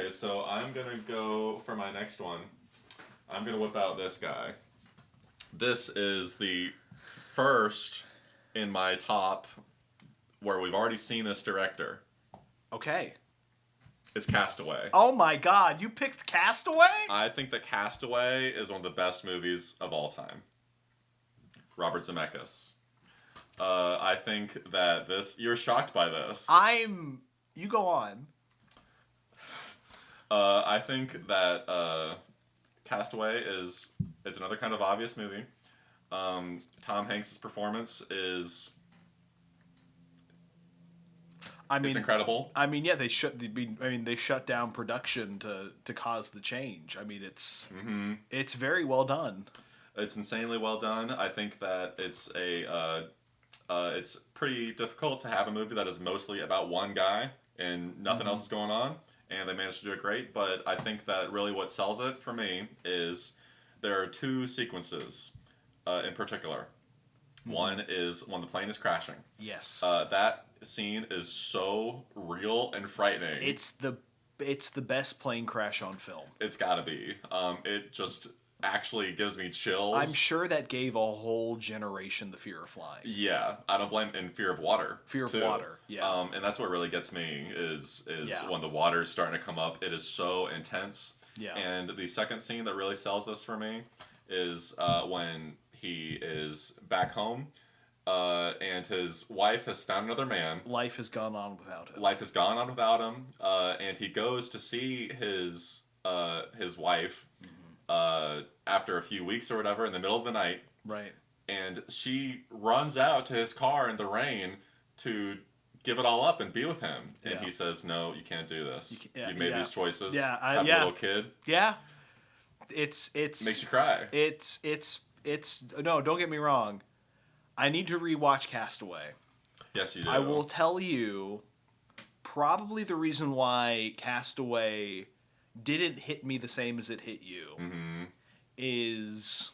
Okay, so I'm gonna go for my next one. I'm gonna whip out this guy. This is the first in my top where we've already seen this director. Okay. It's Castaway. Oh my God, you picked Castaway? I think that Castaway is one of the best movies of all time. Robert Zemeckis. I think that you're shocked by this. You go on. I think that Castaway it's another kind of obvious movie. Tom Hanks' performance is it's incredible. I mean, yeah, they shut down production to cause the change. I mean, it's very well done. It's insanely well done. I think that it's pretty difficult to have a movie that is mostly about one guy and nothing else is going on, and they managed to do it great. But I think that really what sells it for me is there are two sequences in particular. One is when the plane is crashing. Yes. That scene is so real and frightening. It's the best plane crash on film. It's gotta be. It just actually gives me chills. I'm sure that gave a whole generation the fear of flying. Yeah, I don't blame in fear of water. Fear of water, yeah. And that's what really gets me is when the water's starting to come up. It is so intense. Yeah. And the second scene that really sells this for me is when he is back home. And his wife has found another man. Life has gone on without him. And he goes to see his wife after a few weeks or whatever in the middle of the night. Right. And she runs out to his car in the rain to give it all up and be with him. And he says, "No, you can't do this. You made these choices. Have a little kid." Yeah. It's makes you cry. It's no, don't get me wrong. I need to rewatch Castaway. Yes, you do. I will tell you, probably the reason why Castaway didn't hit me the same as it hit you is,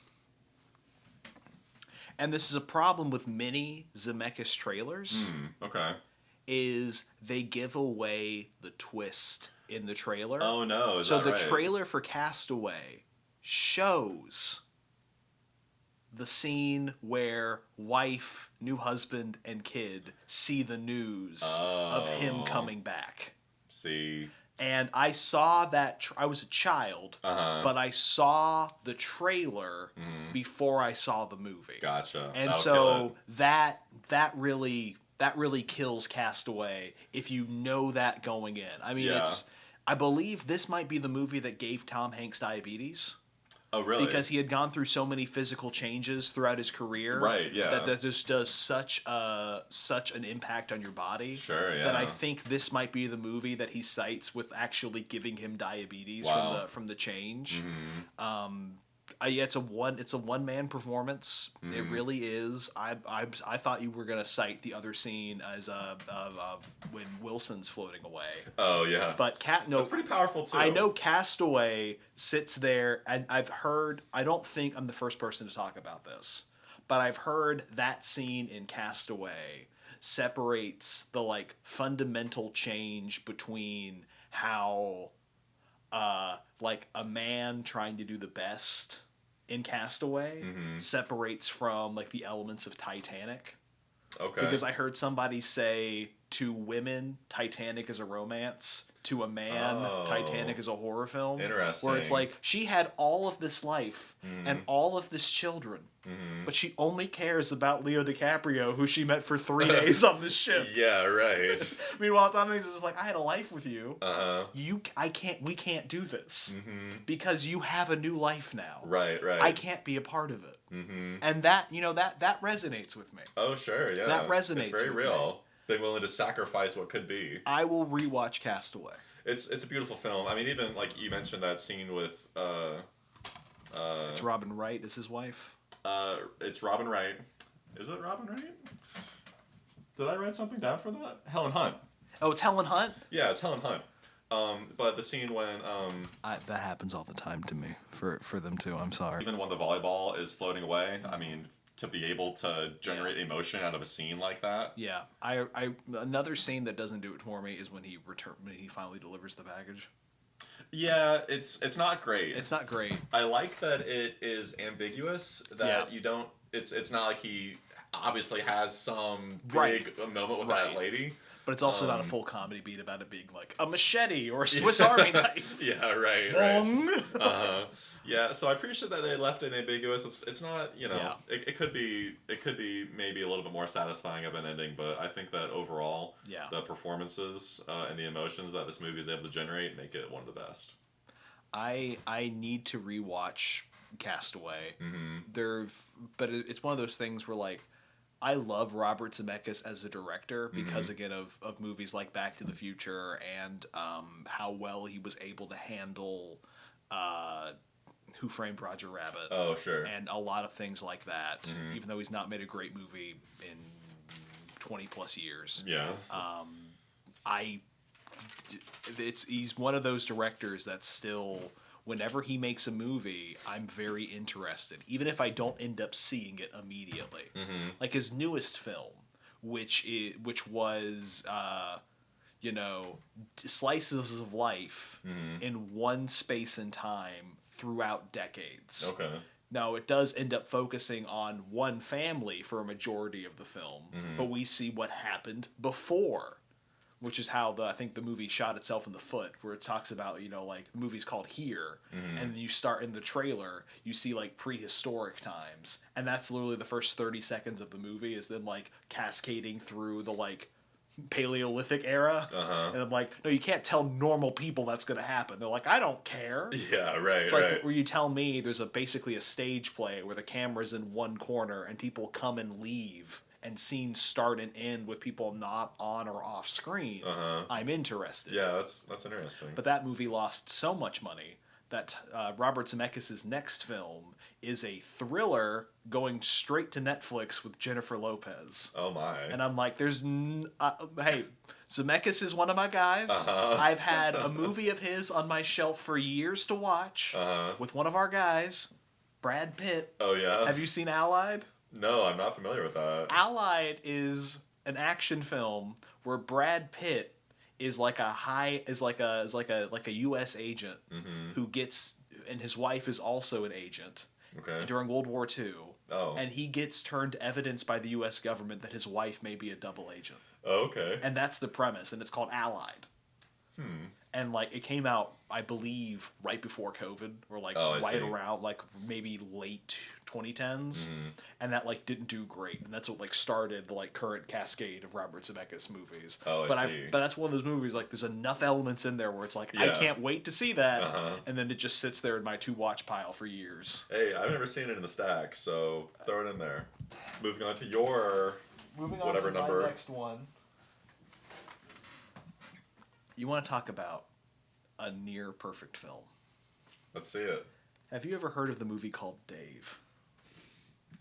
and this is a problem with many Zemeckis trailers, is they give away the twist in the trailer. Oh no, is so that the right? trailer for Castaway shows the scene where wife, new husband, and kid see the news of him coming back. See. And I saw that, I was a child, but I saw the trailer before I saw the movie. Gotcha. And That'll so that really kills Castaway if you know that going in. I mean, I believe this might be the movie that gave Tom Hanks diabetes. Oh, really? Because he had gone through so many physical changes throughout his career. Right, yeah. That just does such an impact on your body. Sure, yeah. That I think this might be the movie that he cites with actually giving him diabetes from the change. Yeah, it's a one man performance. It really is. I thought you were gonna cite the other scene as when Wilson's floating away. Oh yeah. But that's pretty powerful too. I know Castaway sits there, and I've heard. I don't think I'm the first person to talk about this, but I've heard that scene in Castaway separates the fundamental change between how a man trying to do the best in Castaway separates from the elements of Titanic. Okay. Because I heard somebody say to women, Titanic is a romance. To a man, Titanic is a horror film. Interesting. Where it's she had all of this life and all of this children, but she only cares about Leo DiCaprio, who she met for 3 days on the ship. Yeah, right. Meanwhile, Tom Hanks is I had a life with you. We can't do this because you have a new life now. Right. I can't be a part of it. And that that resonates with me. Oh, sure, yeah. That resonates. It's very real. Being willing to sacrifice what could be. I will rewatch Castaway. It's a beautiful film. I mean, even you mentioned that scene with it's Robin Wright as his wife. It's Robin Wright. Is it Robin Wright? Did I write something down for that? Helen Hunt. Oh, it's Helen Hunt? Yeah, it's Helen Hunt. But the scene when that happens all the time to me for them too. I'm sorry. Even when the volleyball is floating away, I mean, to be able to generate emotion out of a scene like that. Yeah, I another scene that doesn't do it for me is when he finally delivers the package. Yeah, it's not great. It's not great. I like that it is ambiguous. That you don't. It's not like he obviously has some big moment with that lady. But it's also not a full comedy beat about it being like a machete or a Swiss Army knife. Yeah, right. Yeah, so I appreciate that they left it ambiguous. It's not, it could be maybe a little bit more satisfying of an ending, but I think that overall, the performances and the emotions that this movie is able to generate make it one of the best. I need to rewatch Castaway. But it's one of those things where like I love Robert Zemeckis as a director because again of movies like Back to the Future and how well he was able to handle Who Framed Roger Rabbit. Oh, sure. And a lot of things like that. Even though he's not made a great movie in 20 plus years. Yeah. He's one of those directors that's still, whenever he makes a movie, I'm very interested, even if I don't end up seeing it immediately. Like his newest film, which was slices of life in one space and time throughout decades. Okay. Now, it does end up focusing on one family for a majority of the film, but we see what happened before, which is how I think the movie shot itself in the foot, where it talks about, like, the movie's called Here, and then you start in the trailer, you see, like, prehistoric times, and that's literally the first 30 seconds of the movie is them, like, cascading through the, like, Paleolithic era. And I'm like, no, you can't tell normal people that's going to happen. They're like, I don't care. Yeah, right, it's like where you tell me there's basically a stage play where the camera's in one corner and people come and leave and scenes start and end with people not on or off screen. I'm interested. Yeah, that's interesting. But that movie lost so much money that Robert Zemeckis' next film is a thriller going straight to Netflix with Jennifer Lopez. Oh my! And I'm like, hey, Zemeckis is one of my guys. I've had a movie of his on my shelf for years to watch with one of our guys, Brad Pitt. Oh yeah. Have you seen Allied? No, I'm not familiar with that. Allied is an action film where Brad Pitt is like a U.S. agent who gets, and his wife is also an agent during World War II. Oh. And he gets turned evidence by the U.S. government that his wife may be a double agent. Oh, okay. And that's the premise, and it's called Allied. And like it came out, I believe, right before COVID, or like right around like maybe late 2010s, and that like didn't do great, and that's what like started the like current cascade of Robert Zemeckis movies. Oh, but that's one of those movies like there's enough elements in there where it's like I can't wait to see that, and then it just sits there in my to watch pile for years. Hey, I've never seen it in the stack, so throw it in there. Moving on to your whatever number. My next one. You want to talk about a near perfect film? Let's see it. Have you ever heard of the movie called Dave?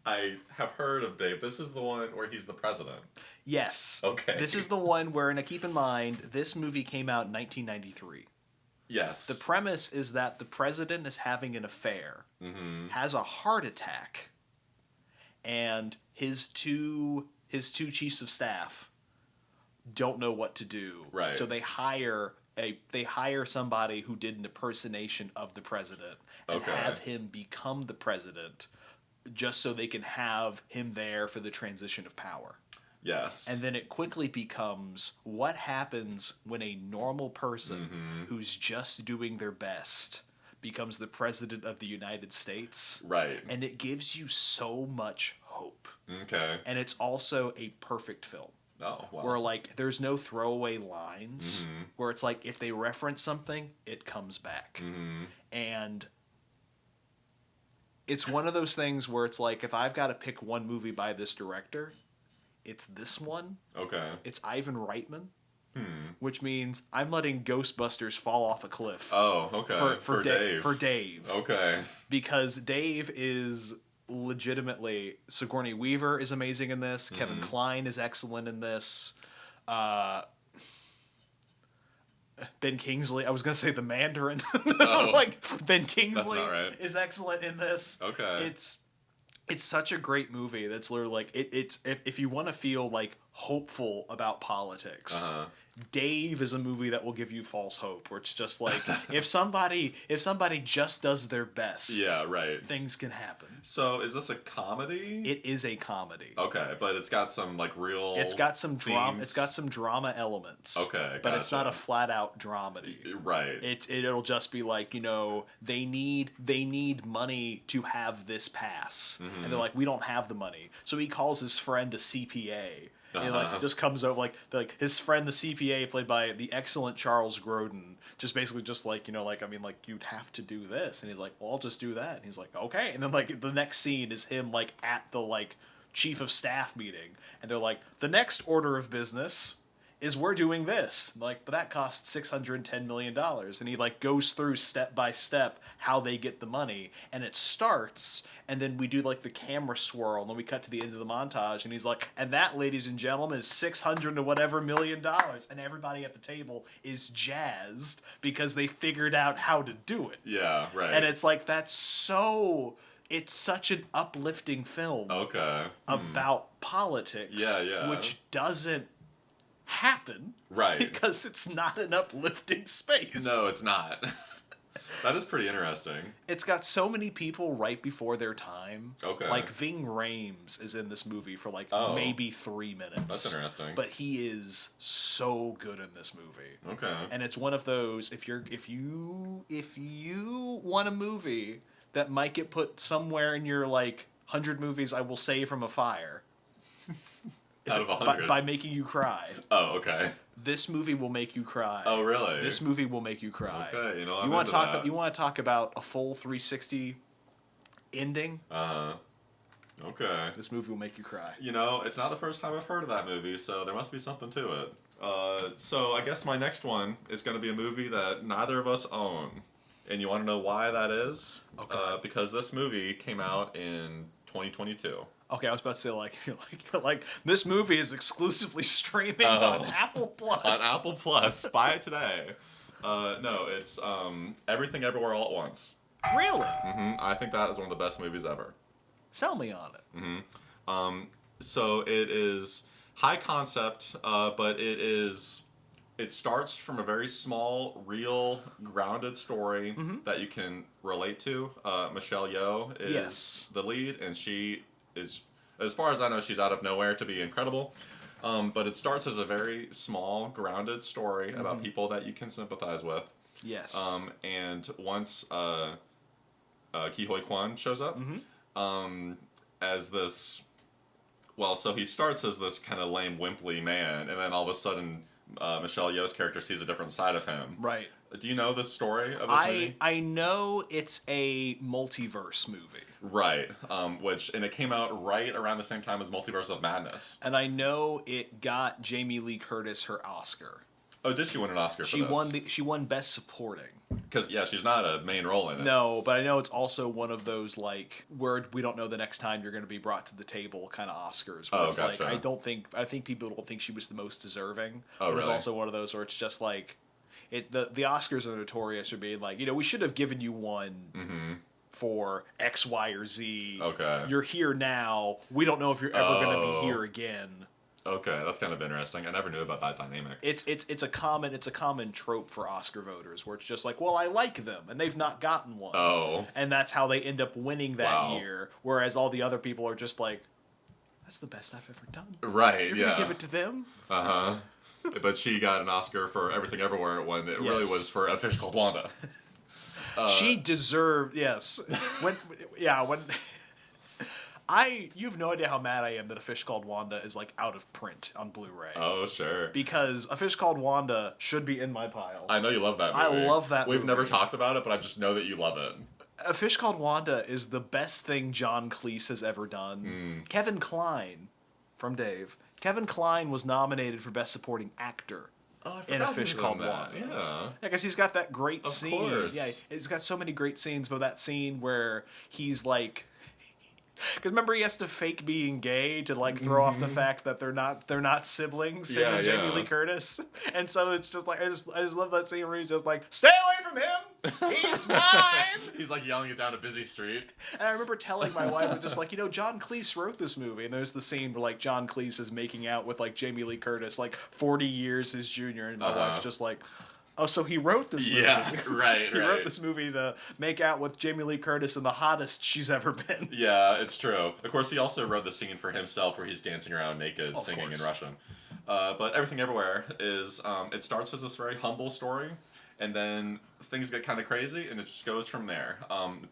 I have heard of Dave. This is the one where he's the president. Yes. Okay. This is the one where, and keep in mind, this movie came out in 1993. Yes. The premise is that the president is having an affair, has a heart attack, and his two chiefs of staff don't know what to do. Right. So they hire somebody who did an impersonation of the president and have him become the president just so they can have him there for the transition of power. Yes. And then it quickly becomes what happens when a normal person who's just doing their best becomes the president of the United States. Right. And it gives you so much hope. Okay. And it's also a perfect film. Oh, wow. Where, like, there's no throwaway lines. Where it's like, if they reference something, it comes back. And it's one of those things where it's like, if I've got to pick one movie by this director, it's this one. Okay. It's Ivan Reitman. Which means I'm letting Ghostbusters fall off a cliff. Oh, okay. For Dave. For Dave. Okay. Because Dave is legitimately, Sigourney Weaver is amazing in this. Kevin Kline is excellent in this. Ben Kingsley, I was going to say the Mandarin. Like, Ben Kingsley is excellent in this. Okay. It's such a great movie that's literally like, it's if you want to feel like hopeful about politics, Dave is a movie that will give you false hope, where it's just like if somebody just does their best, Yeah, right. things can happen. So is this a comedy? It is a comedy. Okay, but it's got some like real. It's got some drama. themes? It's got some drama elements. Okay, but it's not gotcha. a flat out dramedy. Right. It'll just be like, they need money to have this pass, and they're like, we don't have the money. So he calls his friend a CPA. And he just comes over like his friend, the CPA, played by the excellent Charles Grodin, just basically just like, you'd have to do this, and he's like, well, I'll just do that, and he's like, okay, and then like the next scene is him like at the like chief of staff meeting, and they're like, the next order of business is we're doing this. Like, but that costs $610 million. And he like goes through step by step how they get the money. And it starts, and then we do like the camera swirl, and then we cut to the end of the montage, and he's like, and that, ladies and gentlemen, is $600 and whatever million. And everybody at the table is jazzed because they figured out how to do it. Yeah, right. And it's like, it's such an uplifting film. Okay. About politics. Yeah. Which doesn't happen, right? Because it's not an uplifting space. No, it's not. That is pretty interesting. It's got so many people right before their time. Okay. Like Ving Rhames is in this movie for like maybe 3 minutes. That's interesting. But he is so good in this movie. Okay. And it's one of those, if you want a movie that might get put somewhere in your like 100 movies I will save from a fire. Out of 100? By making you cry. Oh, okay. This movie will make you cry. Oh, really? This movie will make you cry. Okay, I'm you want into to talk? that. You want to talk about a full 360 ending? Okay. This movie will make you cry. It's not the first time I've heard of that movie, so there must be something to it. So I guess my next one is going to be a movie that neither of us own. And you want to know why that is? Okay. Because this movie came out in 2022. Okay, I was about to say like this movie is exclusively streaming on Apple Plus. On Apple Plus, buy it today. No, it's Everything Everywhere All at Once. Really? I think that is one of the best movies ever. Sell me on it. So it is high concept, but it starts from a very small, real, grounded story that you can relate to. Michelle Yeoh is the lead, and she is, as far as I know, she's out of nowhere to be incredible. But it starts as a very small, grounded story about people that you can sympathize with. Yes. And once Ki Hoi Kwan shows up, as this, so he starts as this kind of lame, wimply man, and then all of a sudden, Michelle Yeoh's character sees a different side of him. Right. Do you know the story of this movie? I know it's a multiverse movie. Right. And it came out right around the same time as Multiverse of Madness. And I know it got Jamie Lee Curtis her Oscar. Oh, did she win an Oscar for this? She won Best Supporting. Because, she's not a main role in it. No, but I know it's also one of those, like, where we don't know the next time you're going to be brought to the table kind of Oscars. Where it's gotcha. like, I think people don't think she was the most deserving. Oh, but really? It's also one of those where it's just like, the Oscars are notorious for being like, we should have given you one for X, Y, or Z. Okay. You're here now. We don't know if you're ever going to be here again. Okay, that's kind of interesting. I never knew about that dynamic. It's a common trope for Oscar voters where it's just like, well, I like them and they've not gotten one. Oh. And that's how they end up winning that year. Whereas all the other people are just like, that's the best I've ever done. Right, You're gonna give it to them? Uh-huh. But she got an Oscar for Everything Everywhere when it really was for A Fish Called Wanda. She deserved, yes. When you have no idea how mad I am that A Fish Called Wanda is like out of print on Blu-ray. Oh, sure. Because A Fish Called Wanda should be in my pile. I know you love that movie. I love that movie. We've never talked about it, but I just know that you love it. A Fish Called Wanda is the best thing John Cleese has ever done. Kevin Kline, from Dave. Kevin Kline was nominated for Best Supporting Actor in A Fish Called Wanda. Yeah. I guess he's got that great scene. Course. Yeah, he's got so many great scenes, but that scene where he's like, because remember he has to fake being gay to like throw off the fact that they're not siblings. Him and Jamie Lee Curtis, and so it's just like I just love that scene where he's just like, stay away from him. He's mine! He's like yelling it down a busy street. And I remember telling my wife, just like, John Cleese wrote this movie. And there's the scene where, like, John Cleese is making out with, like, Jamie Lee Curtis, like, 40 years his junior. And my wife's just like, oh, so he wrote this movie. Yeah, right, He wrote this movie to make out with Jamie Lee Curtis and the hottest she's ever been. Yeah, it's true. Of course, he also wrote the scene for himself where he's dancing around naked, singing in Russian. But Everything Everywhere is, it starts as this very humble story, and then things get kind of crazy, and it just goes from there.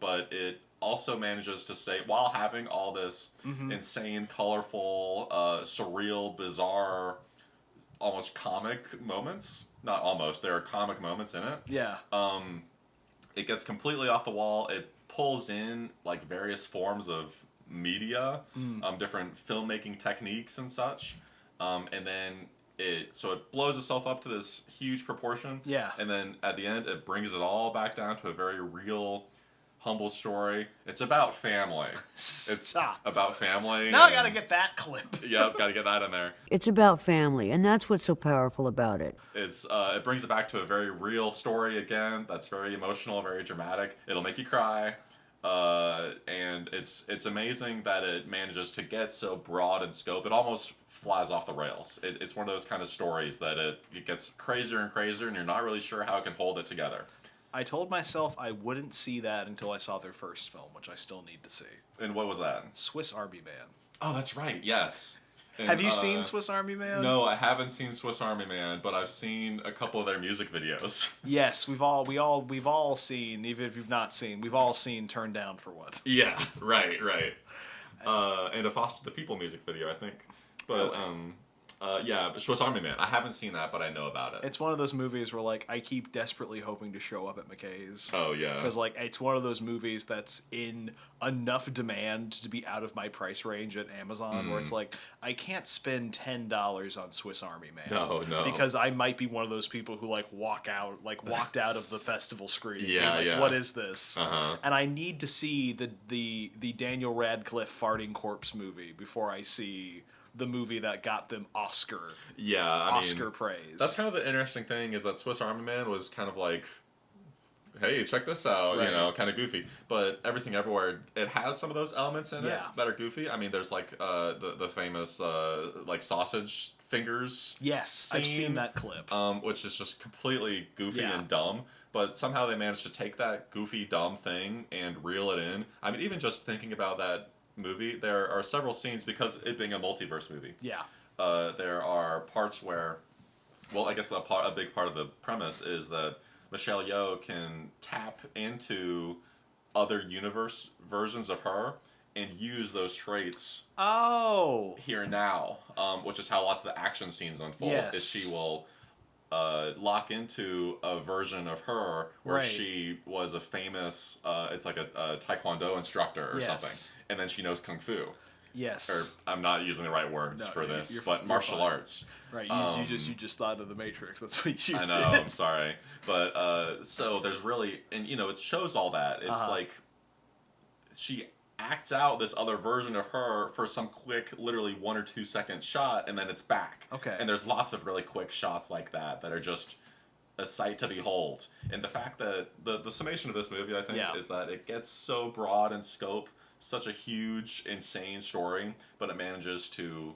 But it also manages to stay, while having all this insane, colorful, surreal, bizarre, almost comic moments. Not almost, there are comic moments in it. Yeah. It gets completely off the wall. It pulls in, like, various forms of media, different filmmaking techniques and such. And then it blows itself up to this huge proportion. Yeah. And then at the end, it brings it all back down to a very real, humble story. It's about family. Stop. It's about family. Now I gotta get that clip. Yep, gotta get that in there. It's about family, and that's what's so powerful about it. It brings it back to a very real story again. That's very emotional, very dramatic. It'll make you cry. And it's amazing that it manages to get so broad in scope. It almost flies off the rails. It's one of those kind of stories that it gets crazier and crazier, and you're not really sure how it can hold it together. I told myself I wouldn't see that until I saw their first film, which I still need to see. And what was that? Swiss Army Man. Oh, that's right. Yes. And, have you seen Swiss Army Man? No, I haven't seen Swiss Army Man, but I've seen a couple of their music videos. Yes, we've all seen, even if you've not seen, we've all seen Turn Down for What. Yeah, right. And a Foster the People music video, I think. But yeah, Swiss Army Man. I haven't seen that, but I know about it. It's one of those movies where, like, I keep desperately hoping to show up at McKay's. Oh yeah. Because, like, it's one of those movies that's in enough demand to be out of my price range at Amazon, where it's like, I can't spend $10 on Swiss Army Man. No. Because I might be one of those people who, like, walked out of the festival screening. Yeah, like, yeah. What is this? Uh-huh. And I need to see the Daniel Radcliffe farting corpse movie before I see the movie that got them Oscar praise. That's kind of the interesting thing, is that Swiss Army Man was kind of like, hey, check this out, Right. kind of goofy. But Everything Everywhere, it has some of those elements in it Yeah. that are goofy. I mean, there's like the famous like sausage fingers. Yes, I've scene, seen that clip. which is just completely goofy Yeah. and dumb. But somehow they managed to take that goofy, dumb thing and reel it in. I mean, even just thinking about that movie, there are several scenes, because it being a multiverse movie. Yeah. There are parts where, well, I guess a big part of the premise is that Michelle Yeoh can tap into other universe versions of her and use those traits Oh. here and now, which is how lots of the action scenes unfold. Yes. Is she will lock into a version of her where Right. she was a famous, it's like a taekwondo instructor or Yes. something, and then she knows kung fu. Or Yes. I'm not using the right words No, for this, you're but martial fine. arts. Right. You just thought of the Matrix. That's what you I said. know, I'm sorry. But so there's really, and it shows all that. It's like she acts out this other version of her for some quick, literally 1 or 2 second shot, and then it's back. Okay. And there's lots of really quick shots like that are just a sight to behold. And the fact that the summation of this movie, I think, Yeah. is that it gets so broad in scope, such a huge, insane story, but it manages to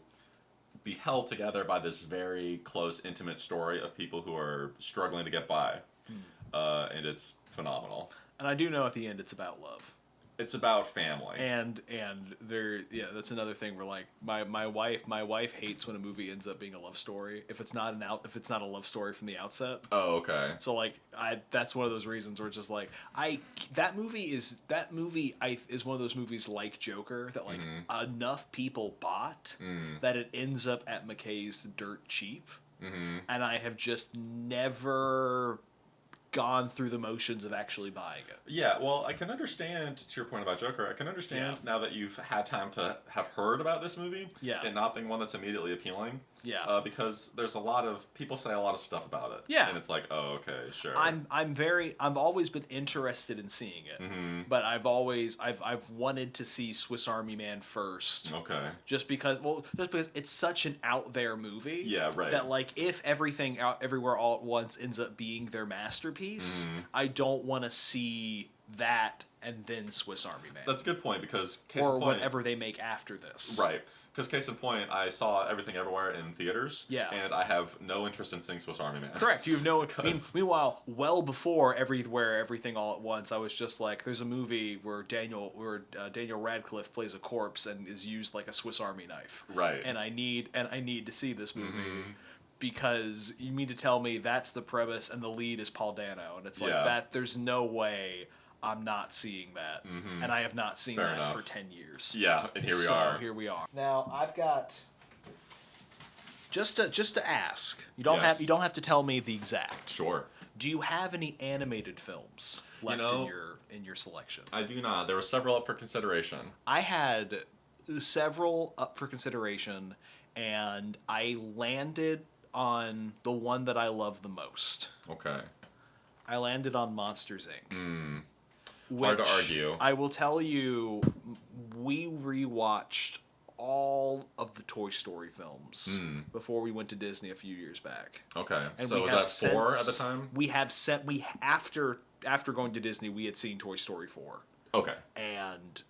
be held together by this very close, intimate story of people who are struggling to get by. And it's phenomenal. And I do know at the end it's about love. It's about family. And there, yeah, that's another thing where, like, my wife hates when a movie ends up being a love story if it's not a love story from the outset. Oh, okay. So, like, that's one of those reasons where it's just like that movie is one of those movies like Joker that, like, enough people bought that it ends up at McKay's dirt cheap, and I have just never gone through the motions of actually buying it. Yeah, well, I can understand, to your point about Joker, I can understand now that you've had time to have heard about this movie, Yeah. and not being one that's immediately appealing. Yeah. Because there's a lot of people say a lot of stuff about it. Yeah. And it's like, oh, okay, sure. I've always been interested in seeing it, but I've wanted to see Swiss Army Man first. Okay. Just because it's such an out there movie. Yeah, right. That like if everything out everywhere all at once ends up being their masterpiece, I don't want to see that and then Swiss Army Man. That's a good point because or whatever they make after this. Right. Because case in point, I saw Everything Everywhere in theaters. Yeah. And I have no interest in seeing Swiss Army Man. Correct. You have no. Meanwhile, well before Everywhere, Everything All at Once, I was just like, there's a movie where Daniel Radcliffe plays a corpse and is used like a Swiss Army knife. Right. And I need to see this movie. Because you mean to tell me that's the premise and the lead is Paul Dano, and it's like that. There's no way I'm not seeing that, and I have not seen Fair that enough. for 10 years. Yeah, and here we are. Now I've got just to ask. You don't have to tell me the exact. Sure. Do you have any animated films left in your selection? I do not. There were several up for consideration. I had several up for consideration, and I landed on the one that I love the most. Okay. I landed on Monsters, Inc. Hard to argue. I will tell you, we rewatched all of the Toy Story films before we went to Disney a few years back. Okay. And so was that 4 at the time? After going to Disney, we had seen Toy Story 4. Okay. And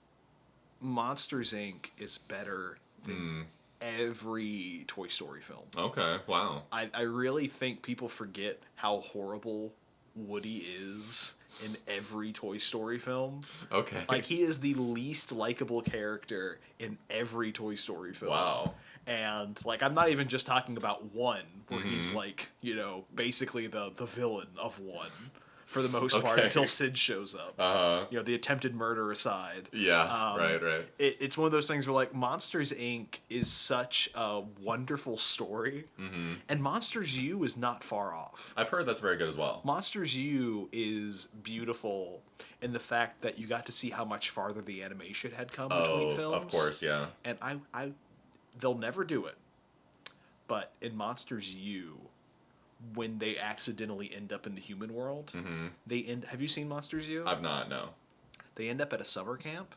Monsters, Inc. is better than every Toy Story film. Okay, wow. I really think people forget how horrible Woody is in every Toy Story film. Okay. Like, he is the least likable character in every Toy Story film. Wow. And, like, I'm not even just talking about 1, where he's, like, basically the villain of 1. For the most part, until Sid shows up. The attempted murder aside. Yeah, right. It's one of those things where, like, Monsters, Inc. is such a wonderful story. And Monsters U is not far off. I've heard that's very good as well. Monsters U is beautiful in the fact that you got to see how much farther the animation had come between films. Of course, yeah. And they'll never do it. But in Monsters U, when they accidentally end up in the human world, have you seen Monsters U? I've not, no. They end up at a summer camp.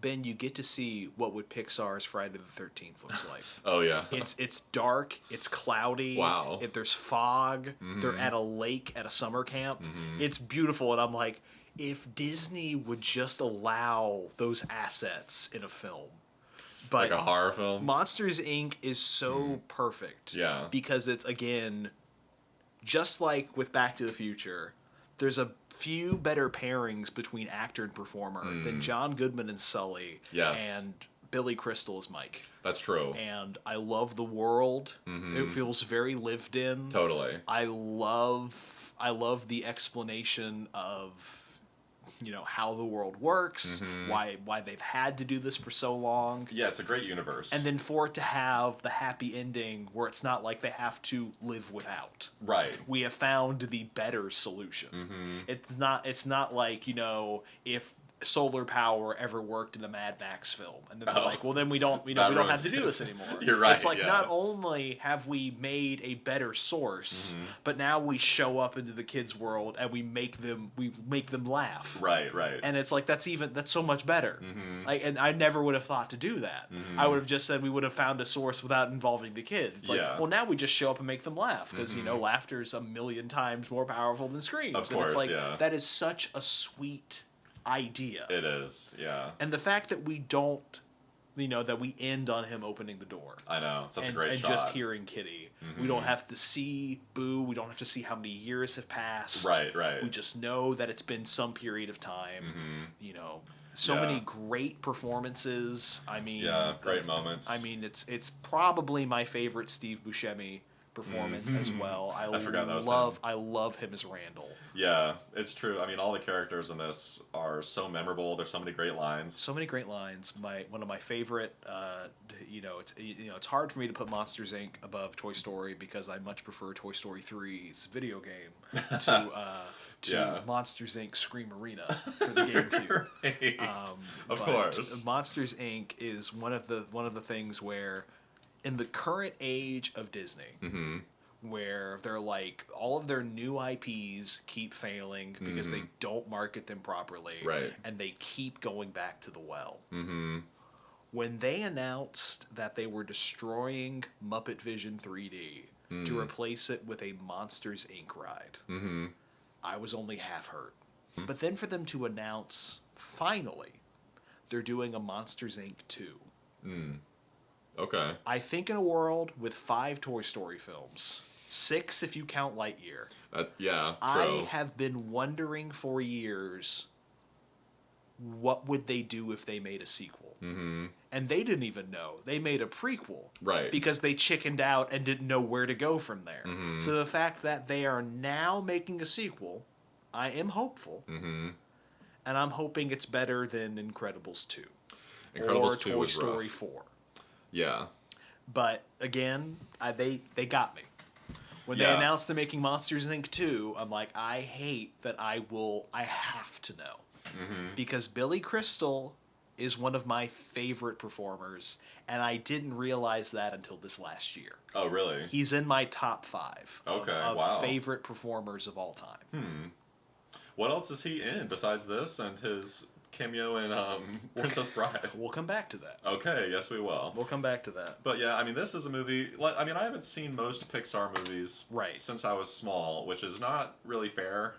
Ben, you get to see what would Pixar's Friday the 13th looks like. Oh, yeah. It's dark, it's cloudy. Wow. There's fog. They're at a lake at a summer camp. It's beautiful, and I'm like, if Disney would just allow those assets in a film. But like a horror film? Monsters, Inc. is so perfect. Yeah. Because it's, again, just like with Back to the Future, there's a few better pairings between actor and performer than John Goodman and Sully. Yes. And Billy Crystal as Mike. That's true. And I love the world. It feels very lived in. Totally. I love the explanation of how the world works, why they've had to do this for so long. Yeah, it's a great universe. And then for it to have the happy ending where it's not like they have to live without. Right. We have found the better solution. It's not like, if solar power ever worked in a Mad Max film, and then they're like, well, then we don't have to do this anymore. You're right. It's like, not only have we made a better source, but now we show up into the kids' world and we make them laugh. Right. And it's like, that's so much better. And I never would have thought to do that. I would have just said we would have found a source without involving the kids. It's like, well, now we just show up and make them laugh because laughter is 1,000,000 times more powerful than screams. Of course, and it's like, yeah. That is such a sweet idea. It is, yeah. And the fact that we don't, that we end on him opening the door. I know, such a great shot. And just hearing Kitty. We don't have to see Boo. We don't have to see how many years have passed. Right. We just know that it's been some period of time. So many great performances. I mean, great moments. I mean, it's probably my favorite Steve Buscemi performance as well. I forgot that was him. I love him as Randall. Yeah, it's true. I mean, all the characters in this are so memorable. There's so many great lines. So many great lines. One of my favorite. It's hard for me to put Monsters, Inc. above Toy Story because I much prefer Toy Story 3's video game to Monsters, Inc. Scream Arena for the GameCube. Of course, Monsters, Inc. is one of the things where in the current age of Disney, where they're like all of their new IPs keep failing because they don't market them properly, Right. and they keep going back to the well. When they announced that they were destroying Muppet Vision 3D to replace it with a Monsters Inc. ride, I was only half hurt. But then for them to announce, finally, they're doing a Monsters Inc. 2. Okay. I think in a world with 5 Toy Story films, 6 if you count Lightyear, Yeah, true. I have been wondering for years, what would they do if they made a sequel? And they didn't even know. They made a prequel. Right. Because they chickened out and didn't know where to go from there. So the fact that they are now making a sequel, I am hopeful. And I'm hoping it's better than Incredibles 2. Incredibles or 2 Toy was Story rough. 4. Yeah. But again, they got me. When they Yeah. announced they're making Monsters Inc. 2, I'm like, I hate that I have to know. Because Billy Crystal is one of my favorite performers, and I didn't realize that until this last year. Oh, really? He's in my top 5 Okay, of wow. favorite performers of all time. What else is he in besides this and his cameo in Princess Bride? We'll come back to that. Okay, yes we will. We'll come back to that. But yeah, I mean, this is a movie. I mean, I haven't seen most Pixar movies Right. since I was small, which is not really fair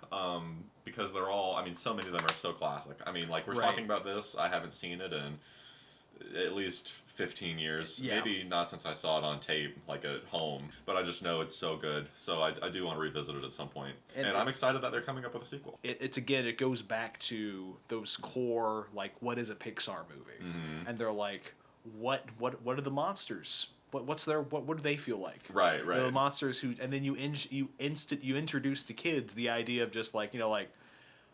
because they're all. I mean, so many of them are so classic. I mean, like we're Right. talking about this. I haven't seen it in at least 15 years. Yeah. Maybe not since I saw it on tape, like at home. But I just know it's so good. So I do want to revisit it at some point. And I'm excited that they're coming up with a sequel. It goes back to those core, like, what is a Pixar movie? And they're like, what are the monsters? What do they feel like? Right. The monsters who, and then you introduce to kids the idea of just like,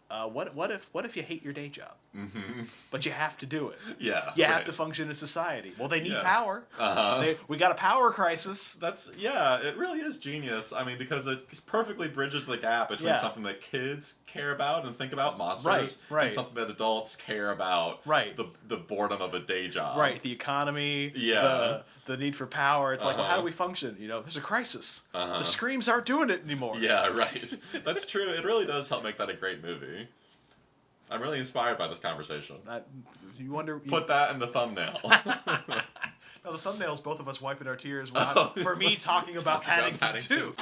what if you hate your day job, but you have to do it? Yeah. You have to function in society. Well, they need Yeah. power. We got a power crisis. It really is genius. I mean, because it perfectly bridges the gap between Yeah. something that kids care about and think about, monsters, Right. and something that adults care about, Right. the boredom of a day job. Right, the economy, Yeah. the need for power. It's like, well, how do we function? There's a crisis. The screams aren't doing it anymore. Yeah, right. That's true. It really does help make that a great movie. I'm really inspired by this conversation. You wonder. Put that in the thumbnail. No, the thumbnail's both of us wiping our tears Oh. for me talking about Paddington Paddington. 2.